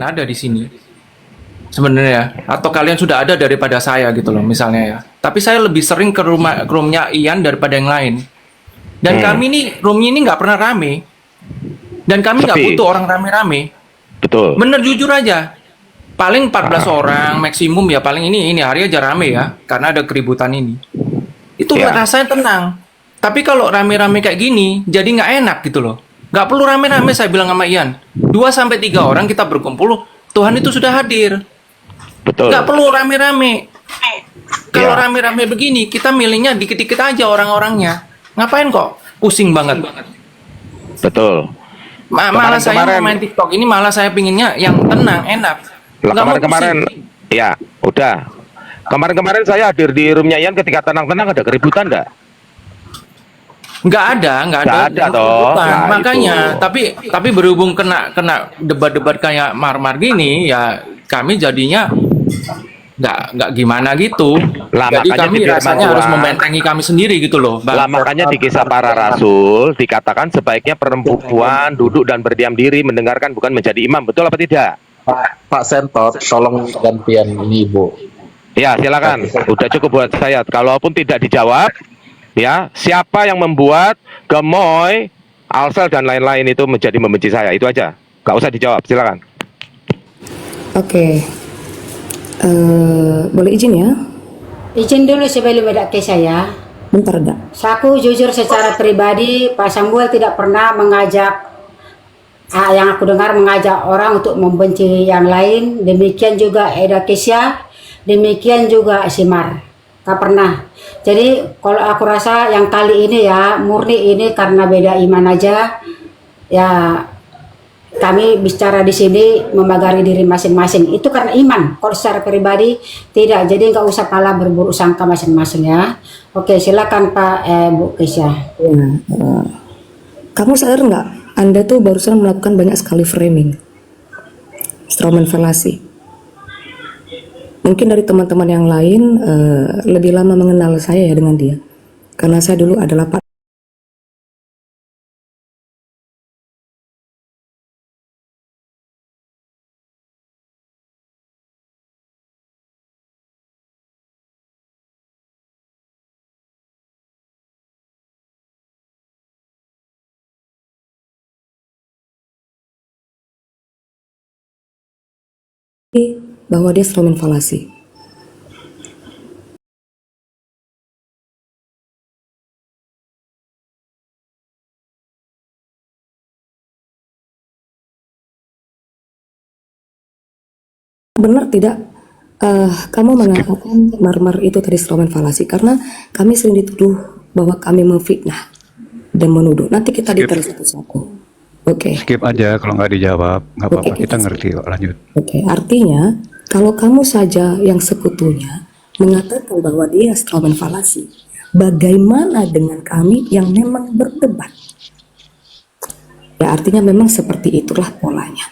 ada di sini sebenarnya, atau kalian sudah ada daripada saya gitu loh misalnya ya. Tapi saya lebih sering ke roomnya Ian daripada yang lain. Dan Hmm, kami nih roomnya ini nggak pernah rame. Dan kami nggak sepi, butuh orang rame-rame. betul. Bener jujur aja. Paling 14 Ah, orang maksimum ya, paling ini hari aja rame ya karena ada keributan ini. Itu ya, rasanya tenang. Tapi kalau rame-rame kayak gini, jadi nggak enak gitu loh. Nggak perlu rame-rame, saya bilang sama Ian. 2 sampai 3 orang kita berkumpul, Tuhan itu sudah hadir. Nggak betul. perlu rame-rame. Kalau Ya, rame-rame begini, kita milihnya dikit-dikit aja orang-orangnya. Ngapain kok? Pusing banget. betul. Malah saya mau Kemarin-kemarin, main TikTok ini, malah saya pinginnya yang tenang, enak. lah Nggak mau kemarin-kemarin, pusing. ya, udah. Kemarin-kemarin saya hadir di roomnya Ian ketika tenang-tenang ada keributan nggak? Nggak Nggak ada ada yang toh. keributan. Nah itu, Makanya, tapi berhubung kena kena debat-debat kayak Marmar gini, ya kami jadinya nggak gimana gitu. lah Jadi makanya di kami firman rasanya harus Tuhan, membentengi kami sendiri gitu loh, Bang. lah makanya di kisah para rasul dikatakan sebaiknya perempuan duduk dan berdiam diri mendengarkan bukan menjadi imam. Betul apa tidak? Pak Sentot, tolong gantian ini Ibu. Ya, silakan. Udah cukup buat saya. Kalaupun tidak dijawab, ya, siapa yang membuat Gemoy, Alsel dan lain-lain itu menjadi membenci saya? Itu aja. Gak usah dijawab. Silakan. Oke, boleh izin ya? Izin dulu sebelum ada ke saya. Bentar, dak. Aku jujur secara pribadi, Pak Samuel tidak pernah mengajak, yang aku dengar mengajak orang untuk membenci yang lain. Demikian juga Eda Kesia, demikian juga Simar. Tak pernah. Jadi kalau aku rasa yang kali ini ya murni ini karena beda iman aja. Ya kami bicara di sini memagari diri masing-masing itu karena iman. Kalau secara pribadi tidak, jadi nggak usah kalah berburuk sangka masing-masing ya. Oke, silakan Pak Bu Kesia. Ya, kamu sadar nggak? Anda tuh barusan melakukan banyak sekali framing, strawman fallacy. Mungkin dari teman-teman yang lain lebih lama mengenal saya ya dengan dia, karena saya dulu adalah Pak. Bahwa dia strawman fallacy. Benar tidak? Kamu mengatakan Marmar itu tadi strawman fallacy karena kami sering dituduh bahwa kami memfitnah dan menuduh. Nanti kita Skip, detail satu-satu. Oke. skip aja kalau nggak dijawab, nggak Oke, apa-apa. Kita ngerti kok. Lanjut. Oke, artinya kalau kamu saja yang sekutunya mengatakan bahwa dia strawman fallacy, bagaimana dengan kami yang memang berdebat? Ya artinya memang seperti itulah polanya.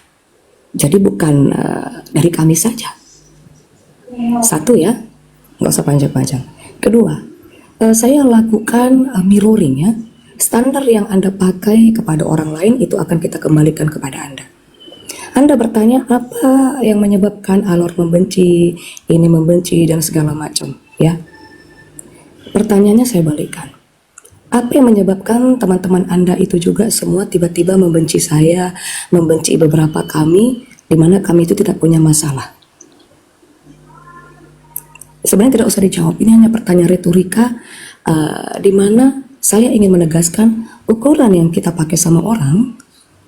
Jadi bukan dari kami saja. Satu ya, nggak usah panjang-panjang. Kedua, saya lakukan mirroring ya. Standar yang Anda pakai kepada orang lain itu akan kita kembalikan kepada Anda. Anda bertanya apa yang menyebabkan Alor membenci, ini membenci dan segala macam, ya. Pertanyaannya saya balikan. Apa yang menyebabkan teman-teman Anda itu juga semua tiba-tiba membenci saya, membenci beberapa kami, di mana kami itu tidak punya masalah? Sebenarnya tidak usah dijawab. Ini hanya pertanyaan retorika, di mana saya ingin menegaskan ukuran yang kita pakai sama orang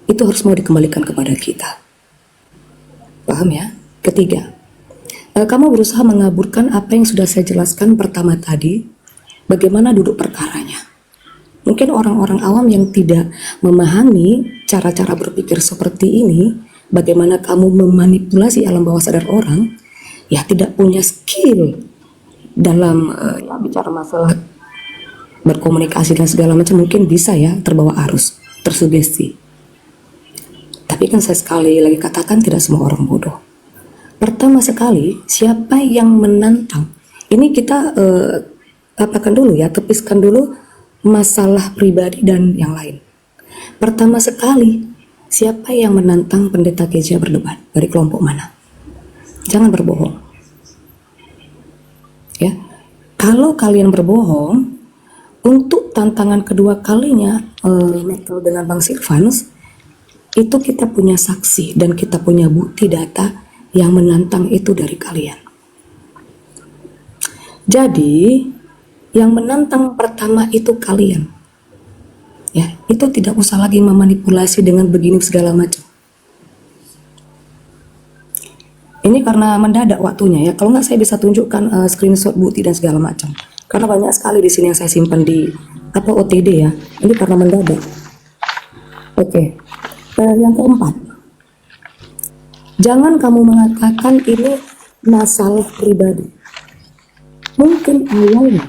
itu harus mau dikembalikan kepada kita. Paham ya? Ketiga, kamu berusaha mengaburkan apa yang sudah saya jelaskan pertama tadi, bagaimana duduk perkaranya. Mungkin orang-orang awam yang tidak memahami cara-cara berpikir seperti ini, bagaimana kamu memanipulasi alam bawah sadar orang, ya tidak punya skill dalam ya, bicara masalah berkomunikasi dan segala macam, mungkin bisa ya terbawa arus, tersugesti. Tapi kan saya sekali lagi katakan tidak semua orang bodoh. Pertama sekali, siapa yang menantang? Ini kita katakan dulu ya, tepiskan dulu masalah pribadi dan yang lain. Pertama sekali, siapa yang menantang pendeta Keja berdebat? Dari kelompok mana? Jangan berbohong. Ya, kalau kalian berbohong, untuk tantangan kedua kalinya Metal dengan Bang Silvans, itu kita punya saksi dan kita punya bukti data yang menantang itu dari kalian. Jadi, yang menantang pertama itu kalian. Ya, itu tidak usah lagi memanipulasi dengan begini segala macam. Ini karena mendadak waktunya ya. Kalau nggak saya bisa tunjukkan screenshot bukti dan segala macam. Karena banyak sekali di sini yang saya simpan di OTD ya. Ini karena mendadak. Oke. Yang keempat. Jangan kamu mengatakan ini masalah pribadi. Mungkin awalnya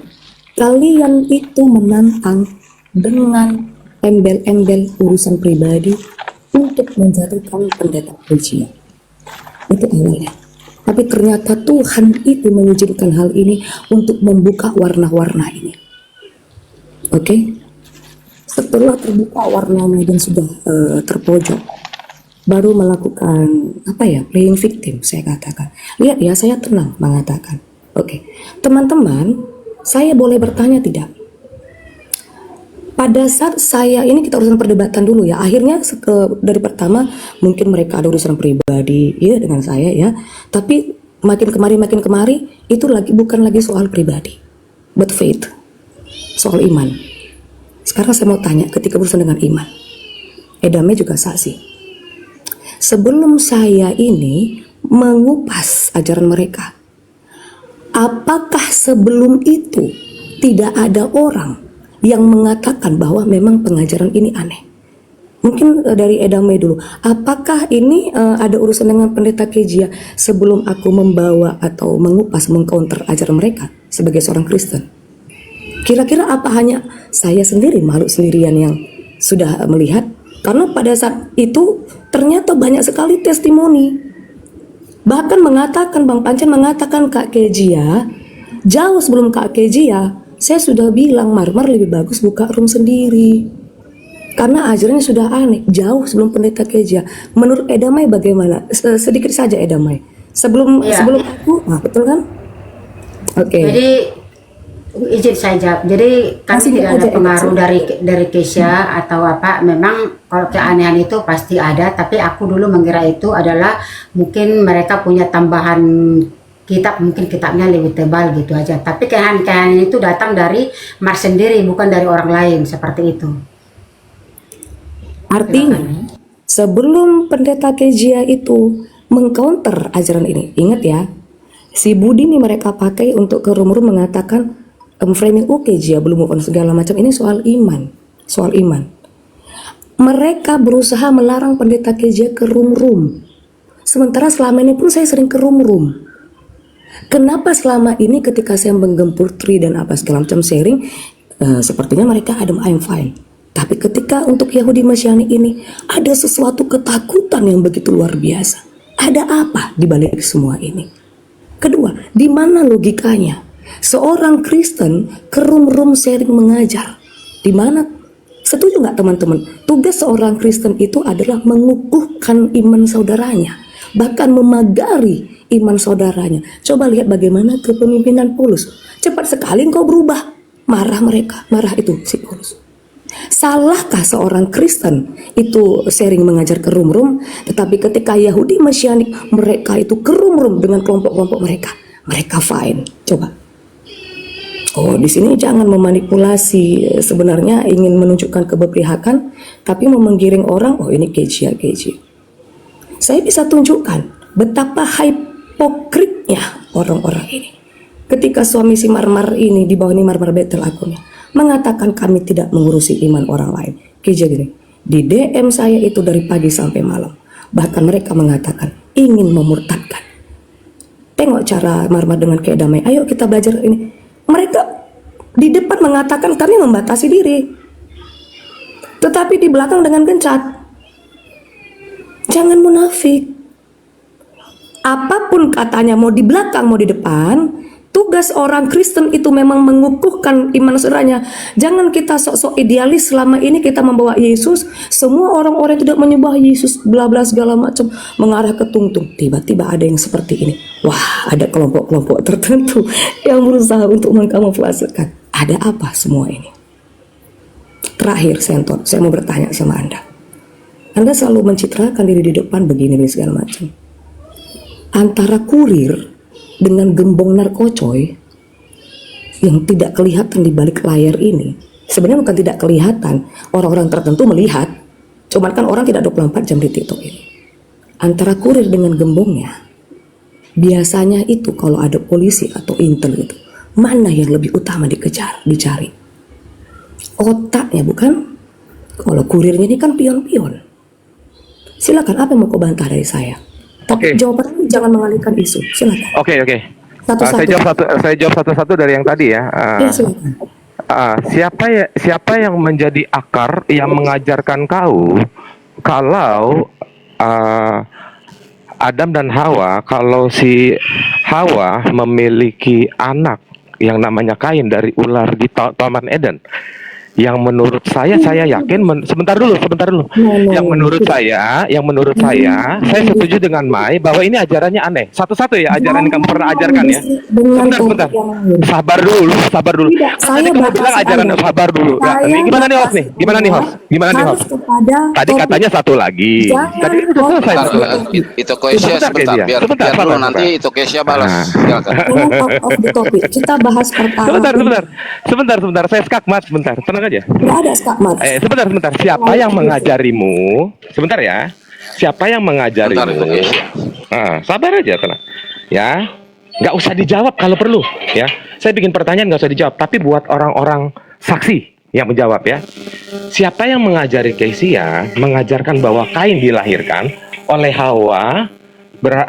kalian itu menantang dengan embel-embel urusan pribadi untuk menjadikan pendeta Keja. Itu awalnya. Tapi ternyata Tuhan itu mengizinkan hal ini untuk membuka warna-warna ini. Oke? Setelah terbuka warnanya dan sudah terpojok, baru melakukan playing victim, saya katakan. Lihat ya, saya tenang mengatakan. Oke. Teman-teman, saya boleh bertanya tidak? Pada saat saya, ini kita urusan perdebatan dulu ya. Akhirnya dari pertama mungkin mereka ada urusan pribadi ya dengan saya ya. Tapi makin kemari itu bukan lagi soal pribadi, but faith, soal iman. Sekarang saya mau tanya, ketika urusan dengan iman, Edame juga saksi. Sebelum saya ini mengupas ajaran mereka, apakah sebelum itu tidak ada orang yang mengatakan bahwa memang pengajaran ini aneh? Mungkin dari Edame dulu. Apakah ini ada urusan dengan pendeta Keja sebelum aku membawa atau mengupas, mengcounter ajaran mereka sebagai seorang Kristen? Kira-kira apa hanya saya sendiri, makhluk sendirian yang sudah melihat? Karena pada saat itu ternyata banyak sekali testimoni. Bahkan mengatakan, Bang Pancen mengatakan Kak Keja, jauh sebelum Kak Keja, saya sudah bilang Marmar lebih bagus buka room sendiri. Karena ajarannya sudah aneh, jauh sebelum pendeta Keja. Menurut Edamai bagaimana? Sedikit saja Edamai. Sebelum aku, betul kan? Oke. Jadi izin saya jawab. Jadi kami Masih tidak ada aja, pengaruh dari Kesia atau apa. Memang kalau keanehan itu pasti ada. Tapi aku dulu mengira itu adalah mungkin mereka punya tambahan kitab, mungkin kitabnya lebih tebal gitu aja. Tapi keanehan itu datang dari Mars sendiri, bukan dari orang lain seperti itu. Artinya, sebelum pendeta Keja itu mengcounter ajaran ini, ingat ya, si Budi ini mereka pakai untuk ke room-room mengatakan framing Keja belum move on segala macam. Ini soal iman, soal iman. Mereka berusaha melarang pendeta Keja ke room-room. Sementara selama ini pun saya sering ke room-room. Kenapa selama ini ketika saya menggempur Tri dan apa segala macam sharing, sepertinya mereka adem, I'm fine. Tapi ketika untuk Yahudi Mesiani ini ada sesuatu ketakutan yang begitu luar biasa. Ada apa di balik semua ini? Kedua, di mana logikanya? Seorang Kristen ke room-room sharing mengajar. Di mana? Setuju nggak teman-teman? Tugas seorang Kristen itu adalah mengukuhkan iman saudaranya, bahkan memagari iman saudaranya. Coba lihat bagaimana kepemimpinan Paulus. Cepat sekali engkau berubah. Marah mereka, marah itu si Paulus. Salahkah seorang Kristen itu sharing mengajar ke room-room, tetapi ketika Yahudi Mesianik mereka itu ke room-room dengan kelompok-kelompok mereka fine. Coba. Oh, di sini jangan memanipulasi, sebenarnya ingin menunjukkan keberpihakan, tapi mau menggiring orang, oh ini Keja. Saya bisa tunjukkan betapa hipokritnya orang-orang ini. Ketika suami si Marmar ini, di bawah ini Marmar Betel akunnya, mengatakan kami tidak mengurusi iman orang lain. Keja gini, di DM saya itu dari pagi sampai malam. Bahkan mereka mengatakan ingin memurtadkan. Tengok cara Marmar dengan kayak damai. Ayo kita belajar ini. Mereka di depan mengatakan kami membatasi diri. Tetapi di belakang dengan gencat. Jangan munafik. Apapun katanya, mau di belakang mau di depan, Tugas orang Kristen itu memang mengukuhkan iman saudaranya. Jangan kita sok-sok idealis selama ini kita membawa Yesus, semua orang-orang yang tidak menyembah Yesus, bla bla segala macam mengarah ke tungtung. Tiba-tiba ada yang seperti ini. Wah, ada kelompok-kelompok tertentu yang berusaha untuk mengkamuflasekan. Ada apa semua ini? Terakhir, Senton, saya mau bertanya sama Anda. Anda selalu mencitrakan diri di depan begini segala macam. Antara kurir dengan gembong narkocoy yang tidak kelihatan di balik layar ini, sebenarnya bukan tidak kelihatan, orang-orang tertentu melihat, cuman kan orang tidak 24 jam di TikTok ini. Antara kurir dengan gembongnya, biasanya itu kalau ada polisi atau intel itu, mana yang lebih utama dikejar, dicari? Otaknya bukan? Kalau kurirnya ini kan pion-pion. Silakan, apa yang mau kau bantah dari saya? Tapi jawabannya jangan mengalihkan isu. Silakan. Oke. Satu-satu. Saya jawab satu-satu dari yang tadi ya. Ya, silakan. Siapa yang menjadi akar yang mengajarkan kau kalau Adam dan Hawa, kalau si Hawa memiliki anak yang namanya Kain dari ular di Taman Eden, yang menurut saya yakin sebentar dulu. Yang menurut saya, saya setuju dengan Mai bahwa ini ajarannya aneh. Satu-satu ya ajaran yang kamu pernah ajarkan ya. Sebentar. Sabar dulu. Tidak, saya Tadi kamu bilang ajaran sabar dulu. Nah, ini gimana nih host nih? Gimana nih host? Tadi katanya satu lagi. Tadi itu selesai. Itu Kesia sebentar, biar dulu nanti itu Kesia balas. Silakan. Kita bahas pertama. Sebentar. Saya skakmat sebentar. Tenang aja. Tidak ada skakmat. Sebentar. Siapa yang mengajarimu? Sebentar ya. Siapa yang mengajarimu? Sebentar, itu Kesia. Sabar aja, tenang. Ya. Nggak usah dijawab kalau perlu. Ya. Saya bikin pertanyaan nggak usah dijawab. Tapi buat orang-orang saksi yang menjawab ya. Siapa yang mengajari Kesia mengajarkan bahwa Kain dilahirkan oleh Hawa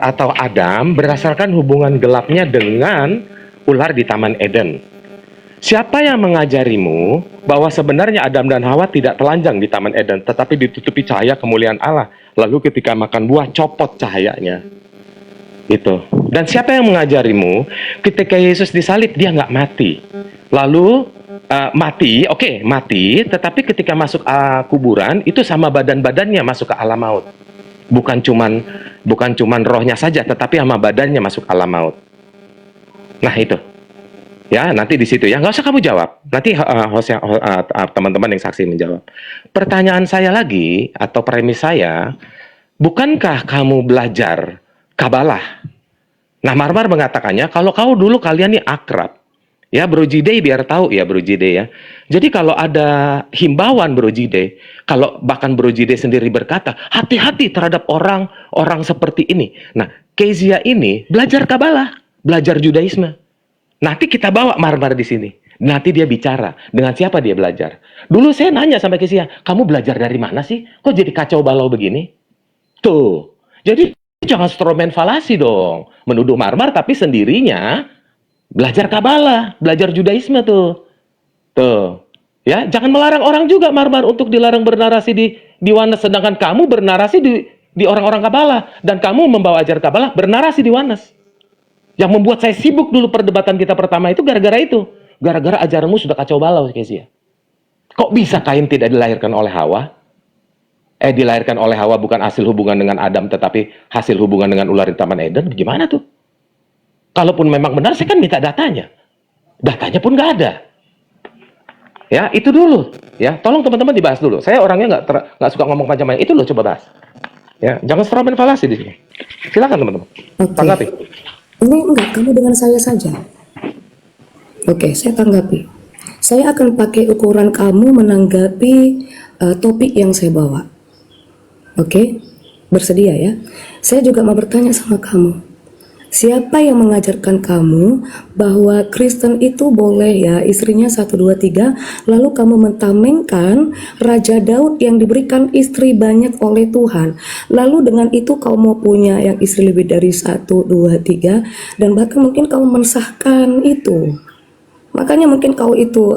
atau Adam berdasarkan hubungan gelapnya dengan ular di Taman Eden? Siapa yang mengajarimu bahwa sebenarnya Adam dan Hawa tidak telanjang di Taman Eden, tetapi ditutupi cahaya kemuliaan Allah. Lalu ketika makan buah, copot cahayanya. Itu. Dan siapa yang mengajarimu ketika Yesus disalib, dia nggak mati. Lalu mati, tetapi ketika masuk kuburan, itu sama badan-badannya masuk ke alam maut. Bukan cuman rohnya saja, tetapi sama badannya masuk alam maut. Nah itu. Ya, nanti di situ ya, nggak usah kamu jawab. Nanti teman-teman yang saksi menjawab. Pertanyaan saya lagi, atau premis saya, bukankah kamu belajar Kabalah? Nah, Marmar mengatakannya, kalau kalian nih akrab, ya Bro Jide biar tahu ya Bro Jide ya. Jadi kalau ada himbauan Bro Jide, kalau bahkan Bro Jide sendiri berkata, hati-hati terhadap orang seperti ini. Nah, Kezia ini belajar Kabalah, belajar Judaisme. Nanti kita bawa Marmar di sini. Nanti dia bicara. Dengan siapa dia belajar? Dulu saya nanya sampai ke Sia, kamu belajar dari mana sih? Kok jadi kacau balau begini? Tuh. Jadi jangan stromen falasi dong. Menuduh Marmar tapi sendirinya belajar Kabalah, belajar Judaisme tuh. Tuh. Ya, jangan melarang orang juga Marmar untuk dilarang bernarasi di Wanes, sedangkan kamu bernarasi di orang-orang Kabalah dan kamu membawa ajar Kabalah bernarasi di Wanes. Yang membuat saya sibuk dulu perdebatan kita pertama itu gara-gara itu. Gara-gara ajaranmu sudah kacau balau, Kezia. Kok bisa Kain tidak dilahirkan oleh Hawa? Dilahirkan oleh Hawa bukan hasil hubungan dengan Adam, tetapi hasil hubungan dengan ular di Taman Eden. Gimana tuh? Kalaupun memang benar, saya kan minta datanya. Datanya pun nggak ada. Ya, itu dulu. Ya, tolong teman-teman dibahas dulu. Saya orangnya nggak suka ngomong panjang-panjang. Itu loh, coba bahas. Ya, jangan stromen falasi di sini. Silakan teman-teman. Tanggapi. Ini enggak, kamu dengan saya saja. Oke, saya tanggapi. Saya akan pakai ukuran kamu menanggapi topik yang saya bawa. Oke, bersedia ya? Saya juga mau bertanya sama kamu. Siapa yang mengajarkan kamu bahwa Kristen itu boleh ya istrinya 1, 2, 3, lalu kamu mentamengkan Raja Daud yang diberikan istri banyak oleh Tuhan, lalu dengan itu kau mau punya yang istri lebih dari 1, 2, 3, dan bahkan mungkin kamu mensahkan itu. Makanya mungkin kau itu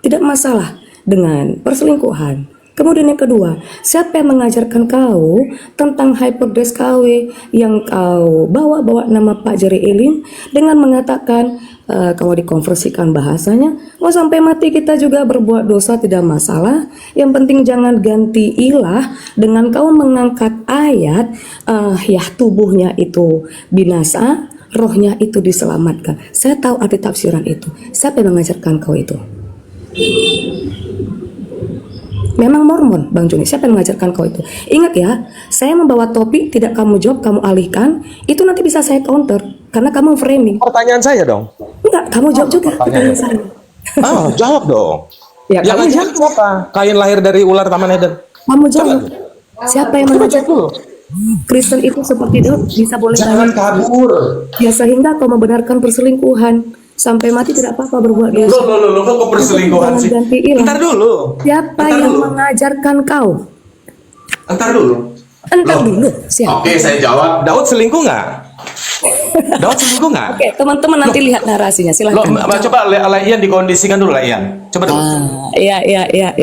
tidak masalah dengan perselingkuhan. Kemudian yang kedua, siapa yang mengajarkan kau tentang hyperdress KW yang kau bawa-bawa nama Pak Jerry Elin dengan mengatakan kamu dikonversikan bahasanya, mau sampai mati kita juga berbuat dosa tidak masalah. Yang penting jangan ganti ilah dengan kau mengangkat ayat ya tubuhnya itu binasa, rohnya itu diselamatkan. Saya tahu arti tafsiran itu. Siapa yang mengajarkan kau itu? Memang Mormon, Bang Joni. Siapa yang mengajarkan kau itu? Ingat ya, saya membawa topik, tidak kamu jawab, kamu alihkan. Itu nanti bisa saya counter, karena kamu framing. Pertanyaan saya dong. Enggak, kamu jawab juga pertanyaan saya. Jawab dong. Ya, Yang kamu ngajarin jawab. siapa? Kain lahir dari ular Taman Eden. Kamu jawab. Siapa yang mengajarkan? Kristen itu seperti Daud, bisa boleh Jangan kabur. ya sehingga kau membenarkan perselingkuhan. Sampai mati tidak apa-apa berbuat dosa. Lo kok perselingkuhan sih? Ganti ilah. Entar dulu. Siapa yang mengajarkan kau? Entar dulu. Entar dulu. Siapa? Oke, saya jawab. Daud selingkuh nggak? Daud selingkuh nggak? Oke, teman-teman nanti lihat narasinya. Lo Silakan. coba Ian dikondisikan dulu lah Ian. Coba dulu. Iya,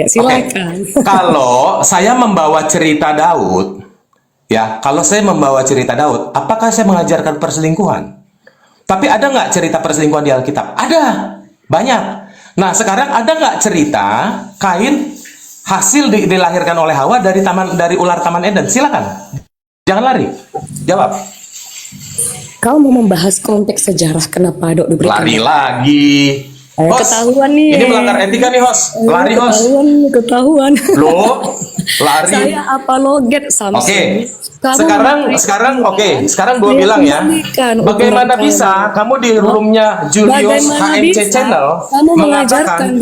silakan. Oke. Kalau saya membawa cerita Daud, ya, kalau saya membawa cerita Daud, apakah saya mengajarkan perselingkuhan? Tapi ada nggak cerita perselingkuhan di Alkitab? Ada, banyak. Nah, sekarang ada nggak cerita Kain hasil dilahirkan oleh Hawa dari ular Taman Eden? Silakan, jangan lari, jawab. Kau mau membahas konteks sejarah kenapa Dok diberikan? Lari lagi. Host, ketahuan nih. ini melanggar etika nih, host. Lari, host. Ketahuan. Lo lari. Saya apologet sama. Oke. Sekarang gue bilang ya. Bagaimana bisa kamu di roomnya Julius HMC Channel mengatakan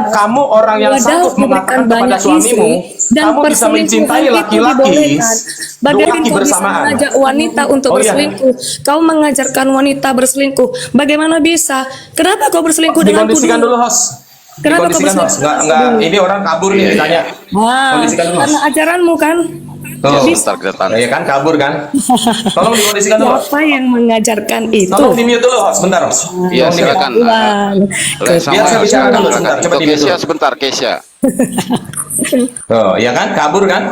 kamu orang yang sanggup mengatakan kepada suamimu kamu bisa mencintai laki-laki dua laki bersamaan. Mengajak wanita untuk berselingkuh. Kau mengajarkan wanita berselingkuh. Bagaimana bisa? Kenapa kau berselingkuh dengan Dikondisikan dulu, host. Kenapa kau Dikondisikan, host. Enggak, ini orang kabur nih ditanya. Kondisikan dulu, host. Karena ajaranmu kan. Ya, sebentar kita tanya. Ya kan, kabur kan? Tolong dikondisikan dulu, host. Siapa yang mengajarkan itu? Tolong di mute dulu, host. Sebentar, host. Iya, silakan. Biar saya bicara dulu sebentar. Coba di mute Kesia dulu. sebentar, Kesia. Oh, ya kan, kabur kan?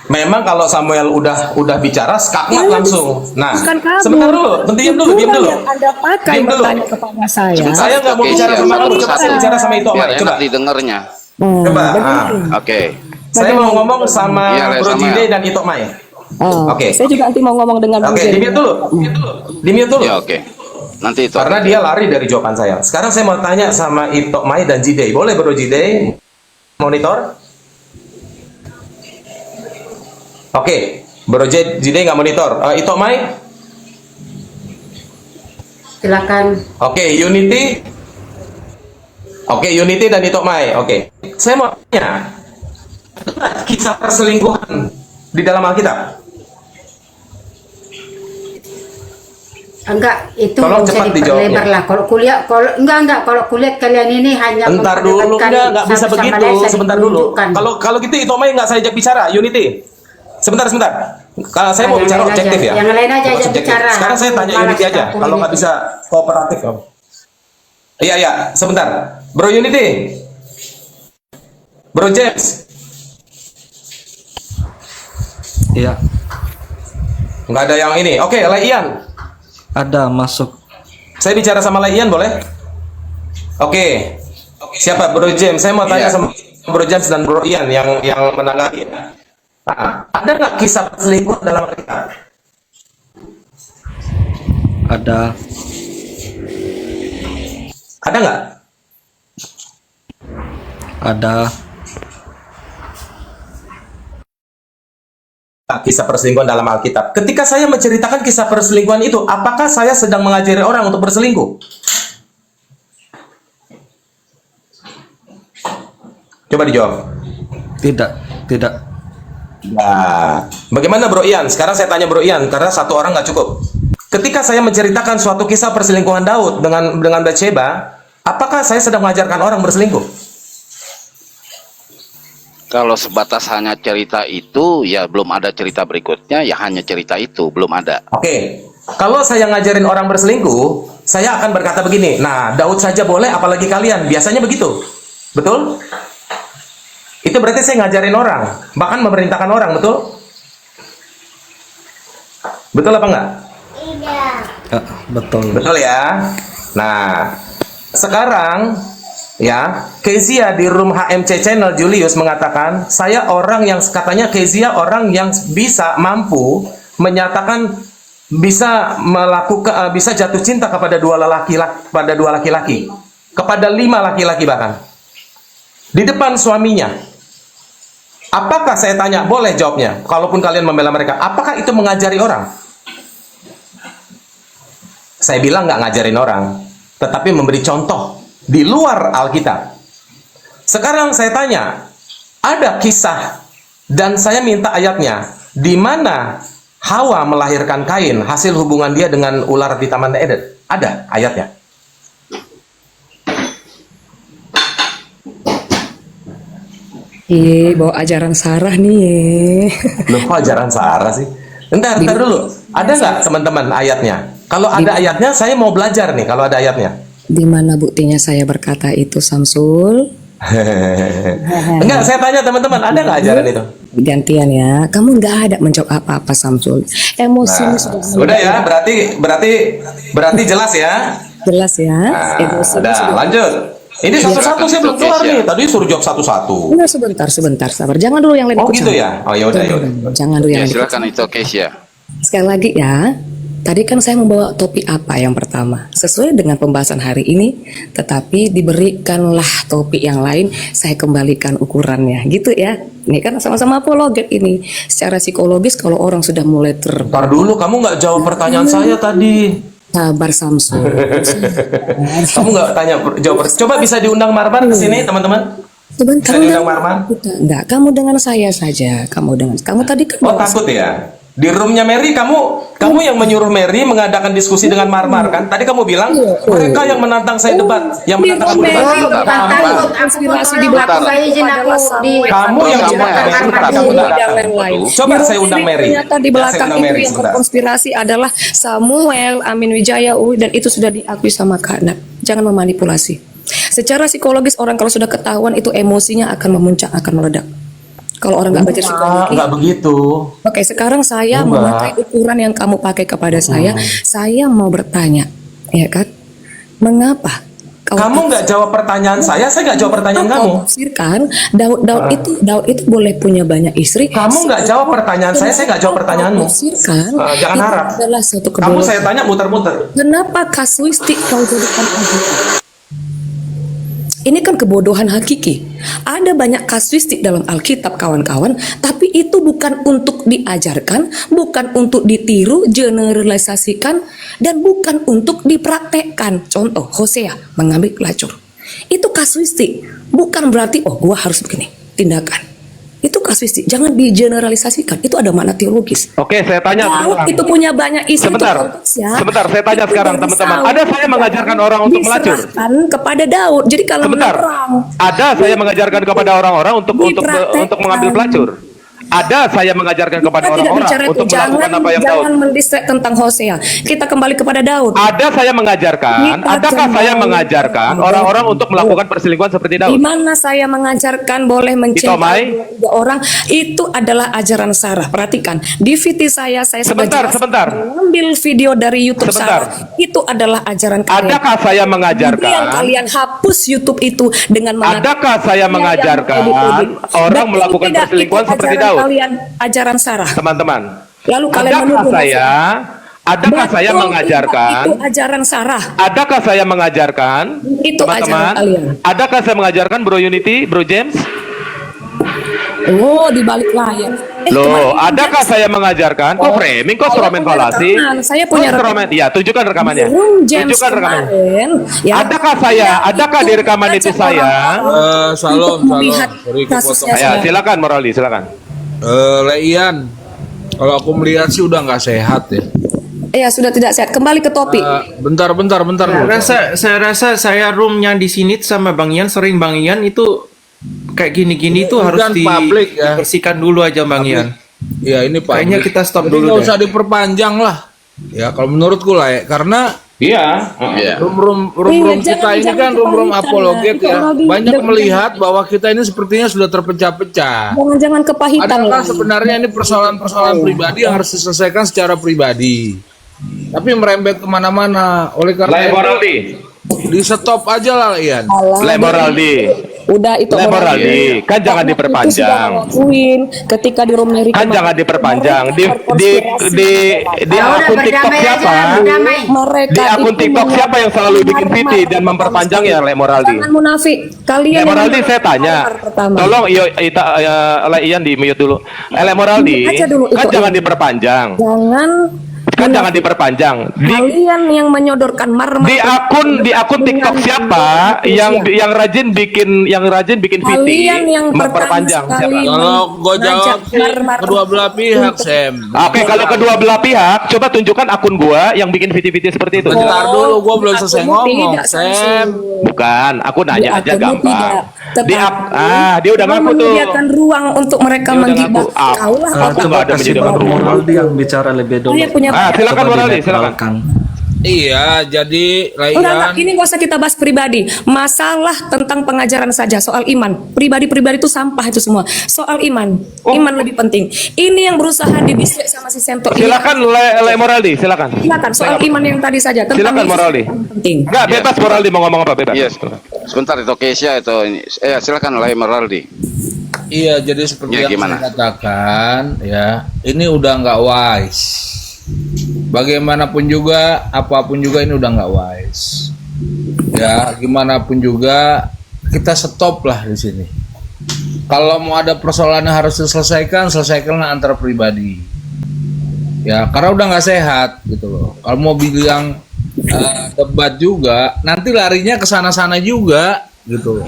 Memang kalau Samuel udah bicara, skakmat langsung. Nah, Bukan kabur. sebentar dulu, diam dulu. Yang Anda pakai Diam dulu. bertanya kepada saya. Saya nggak mau bicara sama kamu, coba saya bicara sama itu, Biar coba. enak didengarnya. Coba. Oke. Saya mau ngomong sama Iya, Bro sama. Jide dan Ito Mai. Oke. Saya juga nanti mau ngomong dengan Oke, di mute dulu. Di mute dulu. Ya, oke. Nanti itu. Karena dia lari dari jawaban saya. Sekarang saya mau tanya sama Ito Mai dan Jide. Boleh Bro Jide monitor? Oke, Bro Jide nggak monitor. Ito Mai? Silakan. Oke, Unity. Oke, Unity dan Ito Mai. Oke. Saya mau tanya, ada kisah perselingkuhan di dalam Alkitab? Enggak, itu Tolong nggak usah cepat diperlebar dijawabnya. lah. Kalau kuliah, kalau kuliah kalian ini hanya Bentar dulu, memperdebatkan nggak bisa satu sama begitu. lain, saling Sebentar dulu. menunjukkan. Kalau gitu Ito Mai nggak saya ajak bicara, Unity. Sebentar. Kalau saya mau Yang bicara lain aja. objektif ya. Yang lain aja Bukan ajak subjektif. bicara. Sekarang saya tanya Malas Unity aja. campur Kalau nggak ini. bisa kooperatif, Om. Iya, sebentar. Bro Unity. Bro James. Iya, Nggak ada yang ini. Oke, Ian. ada masuk. Saya bicara sama Ian boleh? Oke. Siapa Bro James? Saya mau tanya Iya. sama Bro James dan Bro Ian yang menanggapi. Nah, ada nggak kisah perselingkuhan dalam Alkitab? Ada, Ada nggak? ada, Kisah perselingkuhan dalam Alkitab. Ketika saya menceritakan kisah perselingkuhan itu, apakah saya sedang mengajari orang untuk berselingkuh? Coba dijawab. tidak. Nah, bagaimana Bro Ian? Sekarang saya tanya Bro Ian, karena satu orang nggak cukup. Ketika saya menceritakan suatu kisah perselingkuhan Daud dengan Bathsheba, apakah saya sedang mengajarkan orang berselingkuh? Kalau sebatas hanya cerita itu, ya belum ada cerita berikutnya, ya hanya cerita itu, belum ada. Oke, kalau saya ngajarin orang berselingkuh, saya akan berkata begini, nah Daud saja boleh, apalagi kalian. Biasanya begitu, betul? Itu berarti saya ngajarin orang, bahkan memerintahkan orang, betul? Betul apa enggak? Ya, betul. Betul ya. Nah, sekarang ya, Kezia di room HMC channel Julius mengatakan, saya orang yang katanya Kezia orang yang bisa mampu menyatakan bisa melakukan bisa jatuh cinta kepada dua laki-laki, kepada 5 laki-laki bahkan di depan suaminya. Apakah saya tanya, boleh jawabnya, kalaupun kalian membela mereka, apakah itu mengajari orang? Saya bilang nggak ngajarin orang, tetapi memberi contoh di luar Alkitab. Sekarang saya tanya, ada kisah dan saya minta ayatnya, di mana Hawa melahirkan Kain hasil hubungan dia dengan ular di Taman Eden. Ada ayatnya. Bawa ajaran Sarah nih. Loh, kok ajaran Sarah sih? Bentar dulu. Ada nggak teman-teman ayatnya? Kalau ada ayatnya, saya mau belajar nih kalau ada ayatnya. Di mana buktinya saya berkata itu, Samsul? Enggak, saya tanya teman-teman, ada nggak ajaran itu? Gantian ya, kamu nggak ada menjawab apa-apa, Samsul. Emosimu sudah Udah ya, berarti jelas ya. jelas ya. Emosimu Udah, sudah. lanjut. Ini satu-satu saya belum keluar nih. Tadi suruh jawab satu-satu. Enggak, sebentar, sabar. Jangan dulu yang lain Oh ikut gitu campur. ya? Oh ya udah. Jangan dulu yang Ya lain ikut silakan itu Kesia. Sekali lagi ya, tadi kan saya membawa topik apa yang pertama sesuai dengan pembahasan hari ini, tetapi diberikanlah topik yang lain, saya kembalikan ukurannya, gitu ya. Ini kan sama-sama apologet ini. Secara psikologis kalau orang sudah mulai Ntar dulu, kamu nggak jawab pertanyaan saya tadi. sabar Samsul. Kamu nggak jawab. Coba bisa diundang Marman ke sini teman-teman. Sebentar, Bisa diundang Marman? enggak, kamu dengan saya saja. Kamu tadi kan Oh takut ya? Di roomnya Mary, kamu yang menyuruh Mary mengadakan diskusi dengan Marmar kan? Tadi kamu bilang mereka yang menantang saya debat, yang menantang kamu debat. konspirasi di belakang Saya izin aku di Kamu yang Coba saya undang Mary. Ternyata di Ya, belakang saya undang itu Mary yang sebentar. berkonspirasi adalah Samuel Amin Wijaya dan itu sudah diakui sama Kak Nat. Jangan memanipulasi. Secara psikologis orang kalau sudah ketahuan itu emosinya akan memuncak, akan meledak. Kalau orang nggak baca psikologi, Nggak begitu. oke, sekarang saya Enggak. memakai ukuran yang kamu pakai kepada saya. Saya mau bertanya, ya kan? Mengapa? Kamu nggak jawab pertanyaan saya nggak jawab pertanyaan kamu. Tafsirkan Daud itu boleh punya banyak istri. Kamu nggak jawab pertanyaan saya nggak jawab pertanyaanmu. Tafsirkan Jangan itu harap. adalah satu Kamu kebodohan. saya tanya muter-muter. Kenapa kasuistik kau jadikan Alkitab? Ini kan kebodohan hakiki. Ada banyak kasuistik dalam Alkitab kawan-kawan, tapi itu bukan untuk diajarkan, bukan untuk ditiru, generalisasikan, dan bukan untuk dipraktekkan. Contoh, Hosea mengambil pelacur. Itu kasuistik, bukan berarti gua harus begini tindakan. Itu kasuistik, jangan digeneralisasikan. Itu ada makna teologis. Oke, saya tanya Daud sekarang. itu punya banyak istri. Sebentar, itu konteksnya. sebentar, saya tanya Itu sekarang dari teman-teman. Saul. Ada saya mengajarkan orang untuk melacur. Diserahkan kepada Daud. Jadi kalau Sebentar, menerang, ada saya mengajarkan kepada orang-orang untuk Dipraktekkan. mengambil pelacur. Ada saya mengajarkan kepada kita tidak orang-orang bicara itu. untuk melakukan apa yang Daud. Jangan mendistrek tentang Hosea. Kita kembali kepada Daud. Ada saya mengajarkan, Kita adakah saya jangan- mengajarkan orang-orang untuk melakukan perselingkuhan seperti Di Daud? mana saya mengajarkan boleh Tomai? mencintai tiga orang, itu adalah ajaran Sarah. Perhatikan, di VT saya Sebentar, jelas sebentar. mengambil video dari YouTube Sebentar. Sarah. Itu adalah ajaran kalian. Adakah saya Kemudian mengajarkan? kalian hapus YouTube itu dengan mengatakan Adakah saya mengajarkan orang melakukan tidak, perselingkuhan itu seperti ajaran Daud? Kalian ajaran Sarah. Teman-teman, Lalu kalian adakah menuduh saya Betul, mengajarkan? itu ajaran Sarah. Adakah saya mengajarkan? Itu ajaran kalian. Adakah saya mengajarkan Bro Unity, Bro James? Oh, di balik layar. Loh, kemarin adakah saya mengajarkan? Kok framing, kok strawman punya falasi? rekaman, saya punya Kok strawman? Iya, tunjukkan rekamannya. Room James Tunjukkan rekamannya. kemarin, ya, Adakah di rekaman itu mengajak saya? orang-orang Salam, untuk melihat Sorry, kasusnya Ya, silakan Morali, silakan. Leian, kalau aku melihat sih udah nggak sehat ya. Ya, sudah tidak sehat. Kembali ke topik. Bentar dulu. Saya rasa saya roomnya di sini sama Bang Ian sering Bang Ian itu kayak gini-gini itu harus kan public ya. dibersihkan dulu aja Bang Ian. Ya ini Pak. Kayaknya kita stop Jadi dulu nggak deh. usah diperpanjang lah. Ya kalau menurutku lah ya, karena Iya. Iya. Room Iya, kita ini jangan kan room kepahitan apologet lah. ya. Kalau di- Banyak dengan- melihat bahwa kita ini sepertinya sudah terpecah-pecah. Jangan kepahitan Adakah lah. sebenarnya ini persoalan-persoalan pribadi yang harus diselesaikan secara pribadi. Tapi merembet kemana-mana. Oleh karena itu, Moraldi. di stop aja lah Ian. Alah, Moraldi. udah itu Moraldi. Kan jangan Karena itu sudah diperpanjang. ngelakuin ketika di room Mary Kan kemarin. jangan diperpanjang. Di Ya udah, akun TikTok berdamai siapa? aja, berdamai. mereka Di akun itu TikTok siapa yang selalu bikin menyamar- VT dan memperpanjang ya, Le Moraldi? Jangan munafik. Kalian Le Moraldi saya tanya. pertama. Tolong Ian di mute dulu. Le Moraldi. Aja dulu Kan itu, jangan Ian. diperpanjang. Jangan Kan jangan diperpanjang. kalian yang menyodorkan marmer Di akun TikTok siapa yang rajin bikin VT Kalian yang memperpanjang pertama siapa? sekali Kalau gue jawab ngajak sih mar-mar kedua belah pihak, Sam. Oke, kalau kedua belah pihak, coba tunjukkan akun gua yang bikin VT seperti itu. Bentar dulu, gue belum selesai Akunmu ngomong, tidak, Sam. Samsul. Bukan, aku nanya Di aja akunmu gampang. tidak. Dia udah Kamu ngaku tuh. menyediakan ruang untuk mereka Dia udah menggibah. ngaku. Ah, Kau lah ah, otak. coba ada Kasih menjadi Bang rumah. Moraldi yang bicara lebih dulu. Saya punya Silakan Coba Moraldi, silakan. dinetralkan. Iya, jadi Enggak, Ian. ini gak usah kita bahas pribadi. Masalah tentang pengajaran saja, soal iman. Pribadi-pribadi itu sampah itu semua. Soal iman, iman lebih penting. Ini yang berusaha dibisik sama si Sento. Silakan Le Moraldi, silakan. Silakan, soal iman yang tadi saja. Tentang Silakan, Yesus Moraldi. yang penting. Enggak, bebas Moraldi mau ngomong apa bebas. Iya, sebentar itu Kesia itu ini. Silakan Le Moraldi. Iya, jadi seperti Ya, yang gimana? saya katakan, ya, ini udah nggak wise. Bagaimanapun juga, apapun juga ini udah nggak wise. Ya, gimana pun juga kita stop lah di sini. Kalau mau ada persoalan yang harus diselesaikan, selesaikanlah antar pribadi. Ya, karena udah nggak sehat gitu loh. Kalau mau bilang debat juga, nanti larinya ke sana-sana juga gitu loh.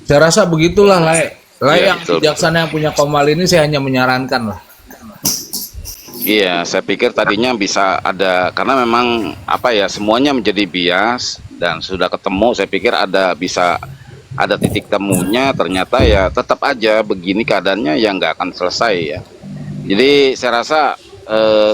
Saya rasa begitulah, Le. Iya, Yang betul. bijaksana yang punya Komal ini saya hanya menyarankan lah. Iya, saya pikir tadinya bisa ada karena memang apa ya semuanya menjadi bias dan sudah ketemu. Saya pikir bisa ada titik temunya. Ternyata ya tetap aja begini keadaannya yang nggak akan selesai ya. Jadi saya rasa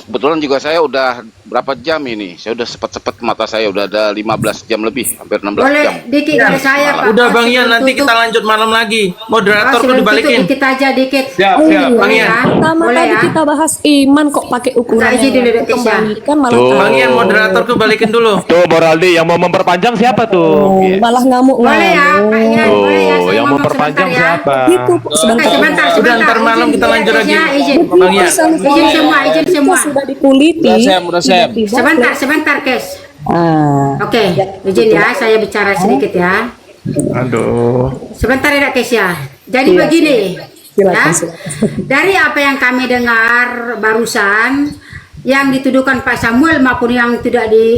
kebetulan juga saya udah berapa jam ini? Saya udah sepet-sepet mata saya udah ada 15 jam lebih, hampir 16 Boleh jam. dikit dari saya Pak. Udah Pas Bang Ian, sebelum nanti tutup. kita lanjut malam lagi. Moderator tuh Sebelum tutup dibalikin. dikit aja dikit. Siap, Oh, siap. iya. Bang Ian. Pertama Boleh tadi ya? kita bahas iman kok pakai ukuran Enggak, izin dulu, Dek Kesia. kembalikan malah Tuh. tahu. Bang Ian, moderator tuh balikin dulu. Tuh Moraldi yang mau memperpanjang siapa tuh? Oh, malah ngamuk-ngamuk. Boleh ya, Pak Ian, Tuh, boleh ya. Saya yang ngomong memperpanjang sebentar ya. siapa? Itu sebentar. Sebentar, Udah, ntar malam izin, kita lanjut lagi. Kesia, izin. Bang Ian. Izin semua, izin Kita semua. sudah dikuliti. Udah, Sam. Tiba-tiba- Sebentar, Kes. Ah. Oke, izin ya, saya bicara sedikit ya. Aduh. Sebentar ya, Kes ya. Jadi begini, Silakan, ya. silakan. Dari apa yang kami dengar barusan, yang dituduhkan Pak Samuel maupun yang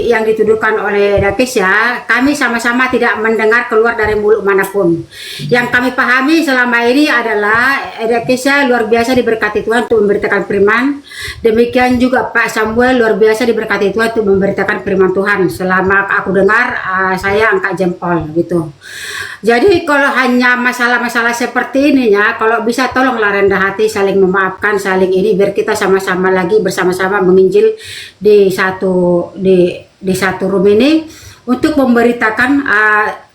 yang dituduhkan oleh Dakis ya, kami sama-sama tidak mendengar keluar dari mulut manapun. Yang kami pahami selama ini adalah Dakis ya luar biasa diberkati Tuhan untuk memberitakan firman. Demikian juga Pak Samuel luar biasa diberkati Tuhan untuk memberitakan firman Tuhan. Selama aku dengar, saya angkat jempol gitu. Jadi kalau hanya masalah-masalah seperti ini ya, kalau bisa tolonglah rendah hati, saling memaafkan, saling ini biar kita sama-sama lagi bersama-sama menginjil di satu room ini untuk memberitakan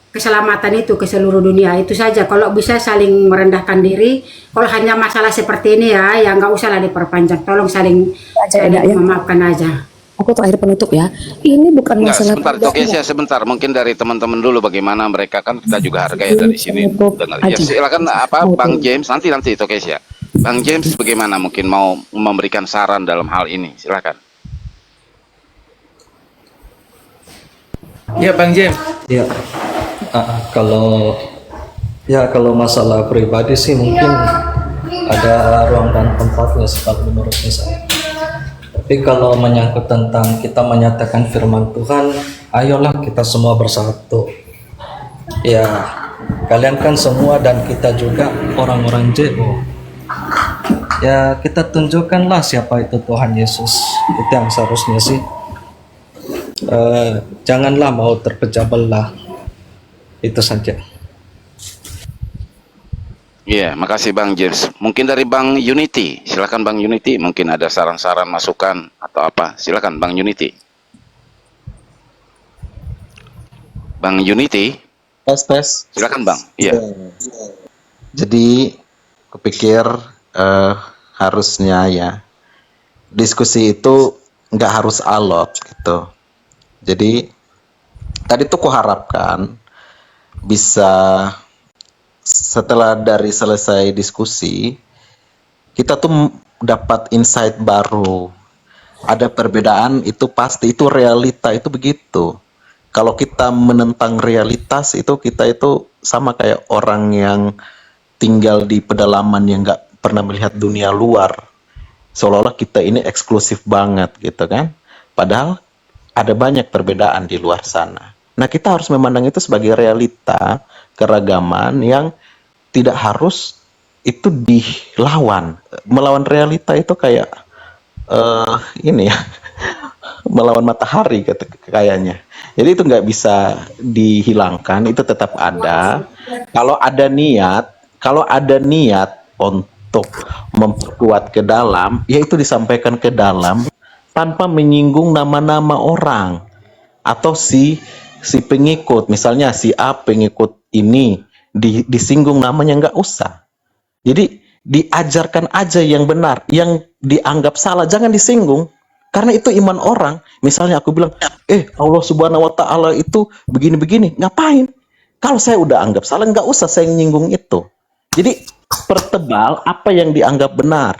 keselamatan itu ke seluruh dunia. Itu saja. Kalau bisa saling merendahkan diri. Kalau hanya masalah seperti ini ya nggak usahlah diperpanjang. Tolong saling Aja, ya. memaafkan aja. Aku terakhir penutup ya. Ini bukan Enggak, masalah sebentar itu Kesia, sebentar. Mungkin dari teman-teman dulu bagaimana mereka kan kita juga hargai dari sini. Dengar. Ya, silakan Bang James nanti itu Kesia. Bang James bagaimana mungkin mau memberikan saran dalam hal ini? Silakan. Ya Bang James. Ya, kalau masalah pribadi sih mungkin ada ruang dan tempatnya sih kalau menurutnya saya. Tapi kalau menyangkut tentang kita menyatakan firman Tuhan, ayolah kita semua bersatu. Ya, kalian kan semua dan kita juga orang-orang JO. Ya, kita tunjukkanlah siapa itu Tuhan Yesus. Itu yang seharusnya sih. Janganlah mau terpecah belah. Itu saja. Iya, makasih Bang James. Mungkin dari Bang Unity, silakan Bang Unity. Mungkin ada saran-saran, masukan atau apa? Silakan Bang Unity. Bang Unity, Tes. silakan Bang. Iya. Jadi kepikir harusnya ya diskusi itu nggak harus alot gitu. Jadi tadi tuh kuharapkan bisa setelah dari selesai diskusi kita tuh dapat insight baru. Ada perbedaan itu pasti, itu realita itu begitu. Kalau kita menentang realitas itu kita itu sama kayak orang yang tinggal di pedalaman yang nggak pernah melihat dunia luar. Seolah-olah kita ini eksklusif banget gitu kan. Padahal ada banyak perbedaan di luar sana. Nah, kita harus memandang itu sebagai realita keragaman yang tidak harus itu dilawan. Melawan realita itu kayak ini ya, melawan matahari kayaknya. Jadi itu nggak bisa dihilangkan, itu tetap ada. Kalau ada niat untuk memperkuat ke dalam, ya itu disampaikan ke dalam tanpa menyinggung nama-nama orang atau si pengikut. Misalnya si A pengikut ini disinggung namanya, nggak usah. Jadi diajarkan aja yang benar, yang dianggap salah jangan disinggung, karena itu iman orang. Misalnya aku bilang, Allah Subhanahu Wa Taala itu begini-begini, ngapain? Kalau saya udah anggap salah, nggak usah saya nyinggung itu. Jadi pertebal apa yang dianggap benar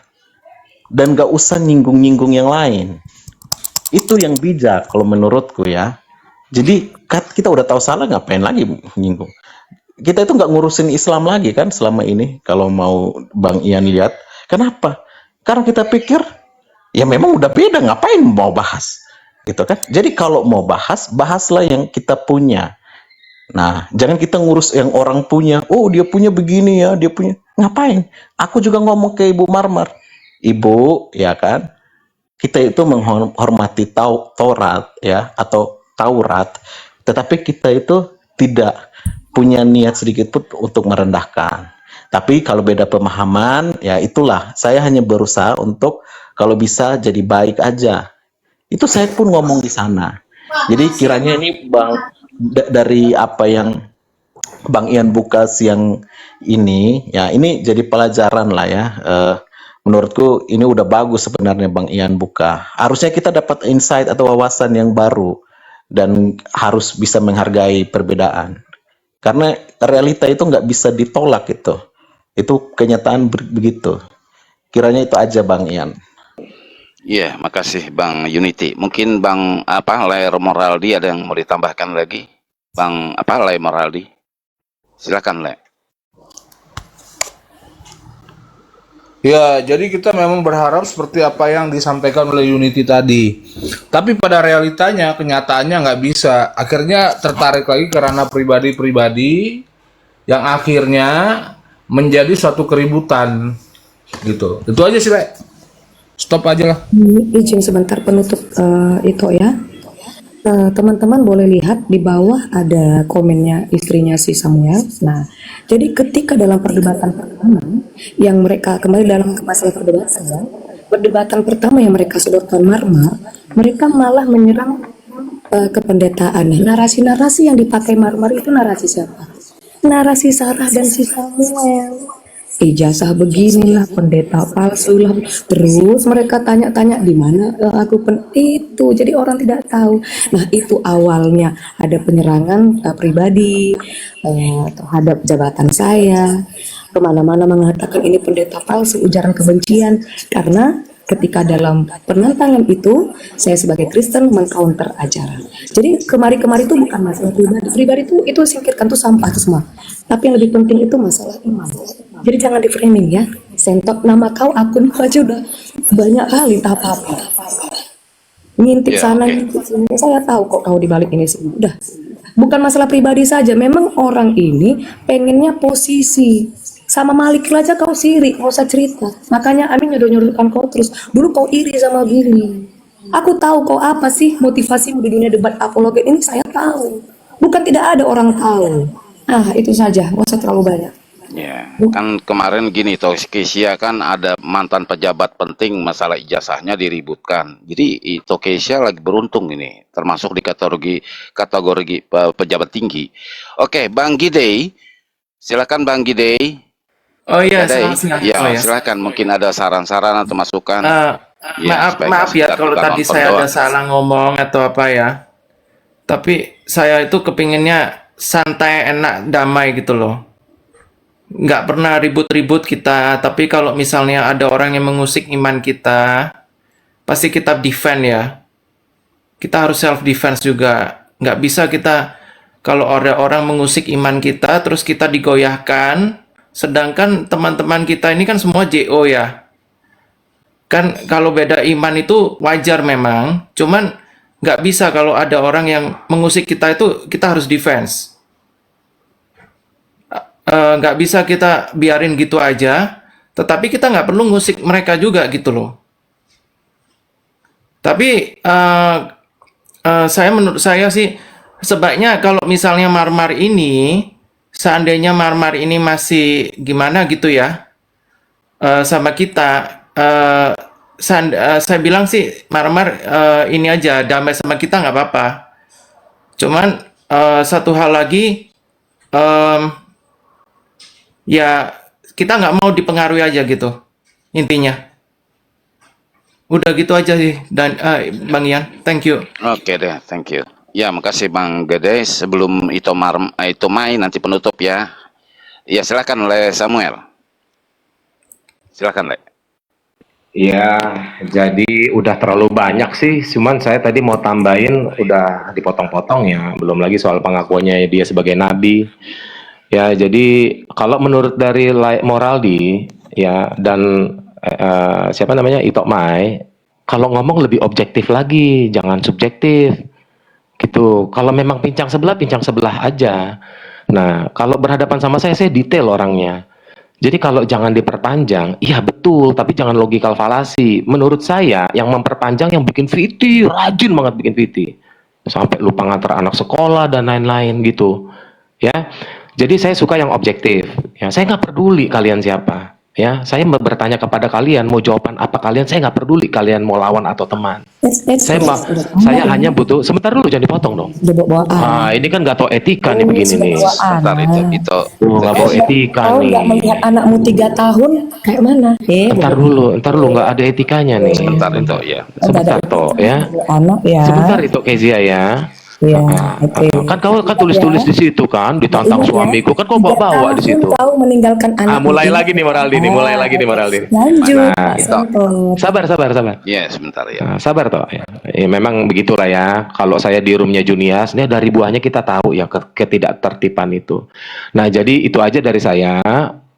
dan nggak usah nyinggung-nyinggung yang lain. Itu yang bijak kalau menurutku ya. Jadi kita udah tahu salah, ngapain lagi nyinggung? Kita itu nggak ngurusin Islam lagi kan selama ini, kalau mau Bang Ian lihat. Kenapa? Karena kita pikir ya memang udah beda, ngapain mau bahas gitu kan. Jadi kalau mau bahas, bahaslah yang kita punya. Nah, jangan kita ngurus yang orang punya. Oh, dia punya begini ya, dia punya. Ngapain? Aku juga ngomong ke Ibu Marmar, Ibu, ya kan, kita itu menghormati Taurat ya, atau Taurat, tetapi kita itu tidak punya niat sedikit pun untuk merendahkan. Tapi kalau beda pemahaman, ya itulah, saya hanya berusaha untuk kalau bisa jadi baik aja. Itu saya pun ngomong di sana. Jadi kiranya ini Bang, dari apa yang Bang Ian buka siang ini, ya ini jadi pelajaran lah ya. Menurutku ini udah bagus sebenarnya Bang Ian buka. Harusnya kita dapat insight atau wawasan yang baru dan harus bisa menghargai perbedaan. Karena realita itu nggak bisa ditolak itu. Itu kenyataan begitu. Kiranya itu aja Bang Ian. Iya, makasih Bang Unity. Mungkin Bang Lai Moraldi ada yang mau ditambahkan lagi? Bang Lai Moraldi. Silakan, Lai. Ya, jadi kita memang berharap seperti apa yang disampaikan oleh Unity tadi. Tapi pada realitanya, kenyataannya nggak bisa. Akhirnya tertarik lagi karena pribadi-pribadi yang akhirnya menjadi suatu keributan. Gitu. Itu aja sih, Pak. Stop aja lah. Izin sebentar penutup itu ya. Teman-teman boleh lihat di bawah ada komennya istrinya si Samuel. Nah, jadi ketika dalam perdebatan pertama yang mereka kembali dalam masalah perdebatan pertama yang mereka sodorkan Marmar, mereka malah menyerang kependetaan. Narasi-narasi yang dipakai Marmar itu narasi siapa? Narasi Sarah dan si Samuel. Ijazah beginilah, pendeta palsu lah. Terus mereka tanya-tanya di mana aku itu. Jadi orang tidak tahu. Nah, itu awalnya ada penyerangan pribadi terhadap jabatan saya. Kemana-mana mengatakan ini pendeta palsu, ujaran kebencian. Karena ketika dalam penentangan itu, saya sebagai Kristen mengcounter ajaran. Jadi kemari-kemari itu bukan masalah pribadi. Pribadi itu singkirkan, itu sampah itu semua. Tapi yang lebih penting itu masalah iman. Jadi jangan di framing ya. Sentok nama kau, akun kau aja udah banyak kali tak apa-apa. Ngintip sana, ngintip sini. Saya tahu kok kau dibalik ini semua. Udah. Bukan masalah pribadi saja. Memang orang ini pengennya posisi. Sama Malik aja kau sirik, nggak usah cerita. Makanya Amin nyuruhkan kau terus. Dulu kau iri sama Billy. Aku tahu kau apa sih motivasimu di dunia debat apologet ini, saya tahu. Bukan tidak ada orang tahu. Nah, itu saja, nggak usah terlalu banyak. Ya, kan kemarin gini toh Kesia kan ada mantan pejabat penting masalah ijazahnya diributkan. Jadi itu Kesia lagi beruntung ini, termasuk di kategori pejabat tinggi. Oke, Bang Gidey, silakan Bang Gidey. Oh iya, Gadai, silakan. ya Oh ya. silakan. Mungkin ada saran-saran atau masukan. Ya, supaya Maaf kita ya kalau bukan tadi nonton saya ada doang. salah ngomong atau apa ya. Tapi saya itu kepinginnya santai, enak, damai gitu loh. Nggak pernah ribut-ribut kita. Tapi kalau misalnya ada orang yang mengusik iman kita, pasti kita defend ya. Kita harus self defense juga. Nggak bisa kita kalau ada orang mengusik iman kita, terus kita digoyahkan. Sedangkan teman-teman kita ini kan semua JO ya. Kan kalau beda iman itu wajar memang. Cuman nggak bisa kalau ada orang yang mengusik kita itu kita harus defense. Nggak bisa kita biarin gitu aja. Tetapi kita nggak perlu ngusik mereka juga gitu loh. Tapi menurut saya sih sebaiknya kalau misalnya Marmar ini, seandainya Marmar ini masih gimana gitu ya sama kita, saya bilang sih Marmar ini aja damai sama kita nggak apa-apa. Cuman satu hal lagi, ya kita nggak mau dipengaruhi aja gitu intinya. Udah gitu aja sih dan Bang Ian, thank you. Oke deh, thank you. Ya, makasih Bang Gede. Sebelum Itomai nanti penutup ya. Ya, silakan oleh Samuel. Silakan, Le. Ya, jadi udah terlalu banyak sih. Cuman saya tadi mau tambahin udah dipotong-potong ya. Belum lagi soal pengakuannya dia sebagai nabi. Ya, jadi kalau menurut dari Moraldi ya dan siapa namanya Itomai, kalau ngomong lebih objektif lagi, jangan subjektif. Gitu. Kalau memang pincang sebelah aja. Nah, kalau berhadapan sama saya detail orangnya. Jadi kalau jangan diperpanjang, iya betul, tapi jangan logikal falasi. Menurut saya, yang memperpanjang yang bikin VT, rajin banget bikin VT. Sampai lupa ngantar anak sekolah dan lain-lain gitu. Ya, jadi saya suka yang objektif. Ya, saya nggak peduli kalian siapa. Ya, saya bertanya kepada kalian mau jawaban apa kalian, saya nggak peduli kalian mau lawan atau teman. Saya hanya butuh sebentar dulu, jangan dipotong dong. Ini kan nggak tahu etika nih begini nih. Sebentar itu. Nggak tahu etika Kau nih. nggak melihat anakmu 3 tahun kayak mana? Ntar dulu nggak ada etikanya nih. Sebentar itu ya. Sebentar toh ya. Anak ya. Sebentar itu Kezia ya. Ya, Kan kau kan tulis-tulis di situ kan, ditantang suamiku kan kau bawa di situ. Kau meninggalkan anak. Mulai lagi nih Moraldi nih, Lanjut. Nah, sabar. Ya, sebentar ya. Nah, sabar toh ya. Memang begitulah ya. Kalau saya di roomnya Junias, ini dari buahnya kita tahu ya ketidaktertiban itu. Nah, jadi itu aja dari saya.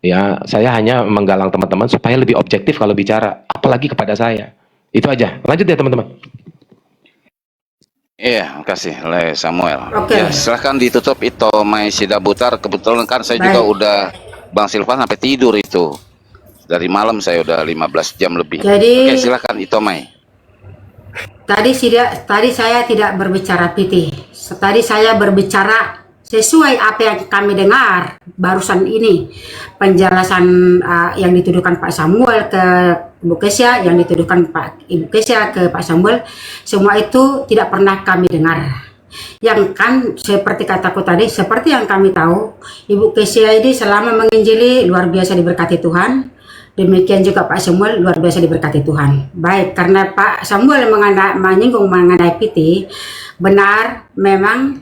Ya, saya hanya menggalang teman-teman supaya lebih objektif kalau bicara, apalagi kepada saya. Itu aja. Lanjut ya teman-teman. Iya, makasih oleh Samuel. Oke. Ya, silahkan ditutup Itomai Sidabutar. Kebetulan kan saya juga Baik. udah Bang Silvan sampai tidur itu. Dari malam saya udah 15 jam lebih. Jadi- Oke, silahkan Itomai. Tadi saya tidak berbicara PT. Tadi saya berbicara sesuai apa yang kami dengar barusan ini. Penjelasan yang dituduhkan Pak Samuel ke Ibu Kesia, yang dituduhkan Ibu Kesia ke Pak Samuel, semua itu tidak pernah kami dengar. Yang kan seperti kataku tadi, seperti yang kami tahu, Ibu Kesia ini selama menginjili luar biasa diberkati Tuhan. Demikian juga Pak Samuel luar biasa diberkati Tuhan. Baik, karena Pak Samuel menyinggung mengenai PT, benar memang,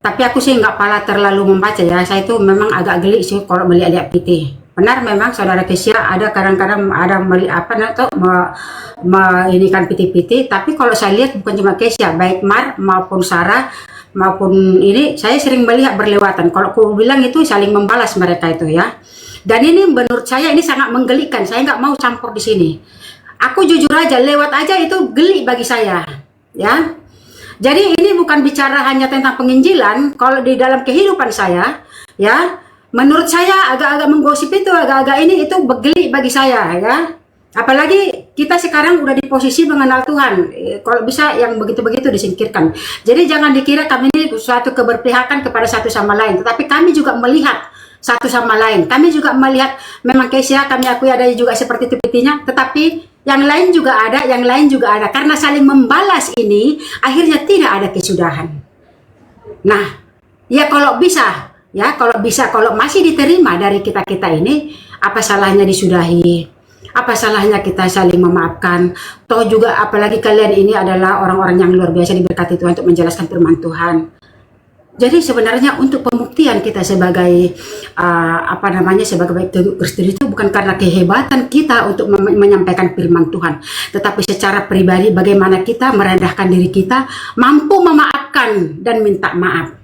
tapi aku sih nggak pala terlalu membaca ya. Saya itu memang agak geli sih kalau melihat PT. Benar memang saudara Kesia ada kadang-kadang ada ini kan PT-PT, tapi kalau saya lihat bukan cuma Kesia, baik Mar maupun Sarah maupun ini saya sering melihat berlewatan. Kalau aku bilang itu saling membalas mereka itu ya. Dan ini menurut saya ini sangat menggelikan. Saya nggak mau campur di sini. Aku jujur aja, lewat aja itu geli bagi saya, ya. Jadi ini bukan bicara hanya tentang penginjilan. Kalau di dalam kehidupan saya, ya, menurut saya agak-agak menggosip itu, agak-agak ini itu begeli bagi saya, ya. Apalagi kita sekarang udah di posisi mengenal Tuhan. Kalau bisa yang begitu-begitu disingkirkan. Jadi jangan dikira kami ini suatu keberpihakan kepada satu sama lain. Tetapi kami juga melihat satu sama lain. Kami juga melihat memang Kesia, kami akui ada juga seperti itu petinya, tetapi yang lain juga ada, yang lain juga ada. Karena saling membalas ini, akhirnya tidak ada kesudahan. Nah, ya kalau bisa, kalau masih diterima dari kita-kita ini, apa salahnya disudahi? Apa salahnya kita saling memaafkan? Toh juga apalagi kalian ini adalah orang-orang yang luar biasa diberkati Tuhan untuk menjelaskan firman Tuhan. Jadi sebenarnya untuk pembuktian kita sebagai sebagai Kristen itu bukan karena kehebatan kita untuk menyampaikan firman Tuhan, tetapi secara pribadi bagaimana kita merendahkan diri kita, mampu memaafkan dan minta maaf.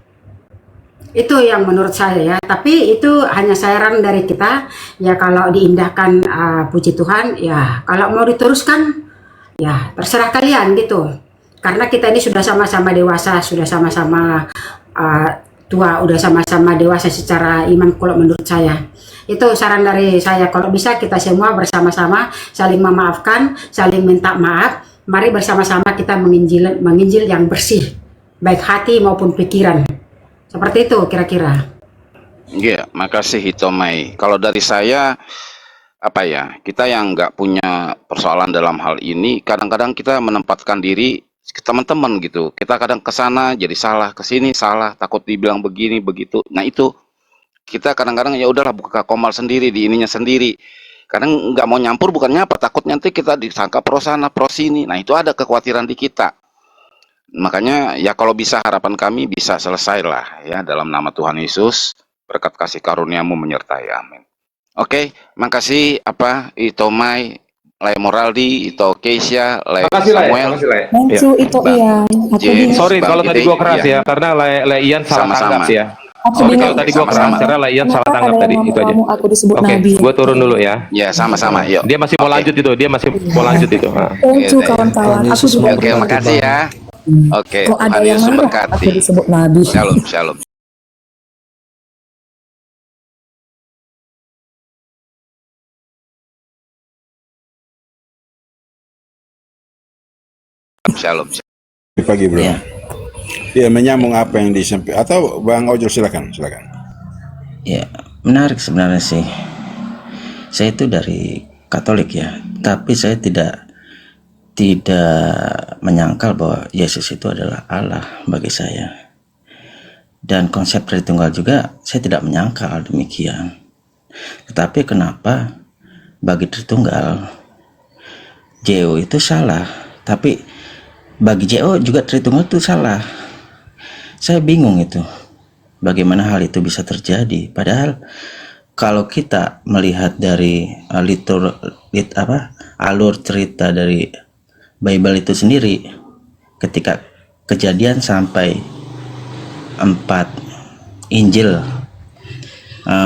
Itu yang menurut saya ya, tapi itu hanya saran dari kita ya. Kalau diindahkan puji Tuhan ya, kalau mau diteruskan ya terserah kalian gitu, karena kita ini sudah sama-sama dewasa, sudah sama-sama tua, udah sama-sama dewasa secara iman. Kalau menurut saya itu saran dari saya, kalau bisa kita semua bersama-sama saling memaafkan, saling minta maaf. Mari bersama-sama kita menginjil yang bersih, baik hati maupun pikiran. Seperti itu kira-kira. Iya, makasih Hitomai. Kalau dari saya, kita yang nggak punya persoalan dalam hal ini, kadang-kadang kita menempatkan diri ke teman-teman gitu. Kita kadang ke sana jadi salah, ke sini salah, takut dibilang begini begitu. Nah itu kita kadang-kadang ya udahlah buka komal sendiri, di ininya sendiri. Kadang nggak mau nyampur, bukannya apa, takut nanti kita disangka pro sana, pro sini. Nah itu ada kekhawatiran di kita. Makanya ya kalau bisa harapan kami bisa selesai lah ya dalam nama Tuhan Yesus, berkat kasih karuniamu menyertai, amin. Oke, makasih Itomai, Lai Moraldi, Ito Kesia, Lai Samuel. Thank you itu Ian. Sorry kalau tadi gua keras ya, karena Le Ian salah tanggap ya. Sorry kalau tadi gua keras, karena Le Ian salah tanggap tadi, itu aja. Oke, gua turun dulu ya. Ya sama-sama, yuk. Dia masih mau lanjut itu, Thank you kawan-kawan. Aku juga Oke, makasih ya. Oke, Kalau ada Tuhan yang Yesus marah, berkati. aku disebut nabi. Shalom, shalom. Shalom. Pagi bro. Ya menyambung apa yang disampaikan atau Bang Ojo silakan. Ya menarik sebenarnya sih. Saya itu dari Katolik ya, tapi saya tidak menyangkal bahwa Yesus itu adalah Allah bagi saya. Dan konsep Tritunggal juga saya tidak menyangkal demikian. Tetapi kenapa bagi Tritunggal JO itu salah, tapi bagi JO juga Tritunggal itu salah. Saya bingung itu. Bagaimana hal itu bisa terjadi? Padahal kalau kita melihat dari alur cerita dari Bible itu sendiri, ketika Kejadian sampai 4 Injil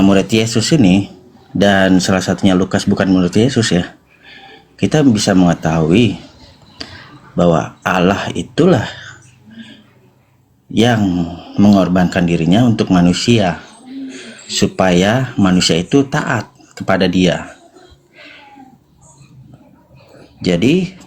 murid Yesus ini, dan salah satunya Lukas bukan murid Yesus ya, kita bisa mengetahui bahwa Allah itulah yang mengorbankan dirinya untuk manusia, supaya manusia itu taat kepada Dia. Jadi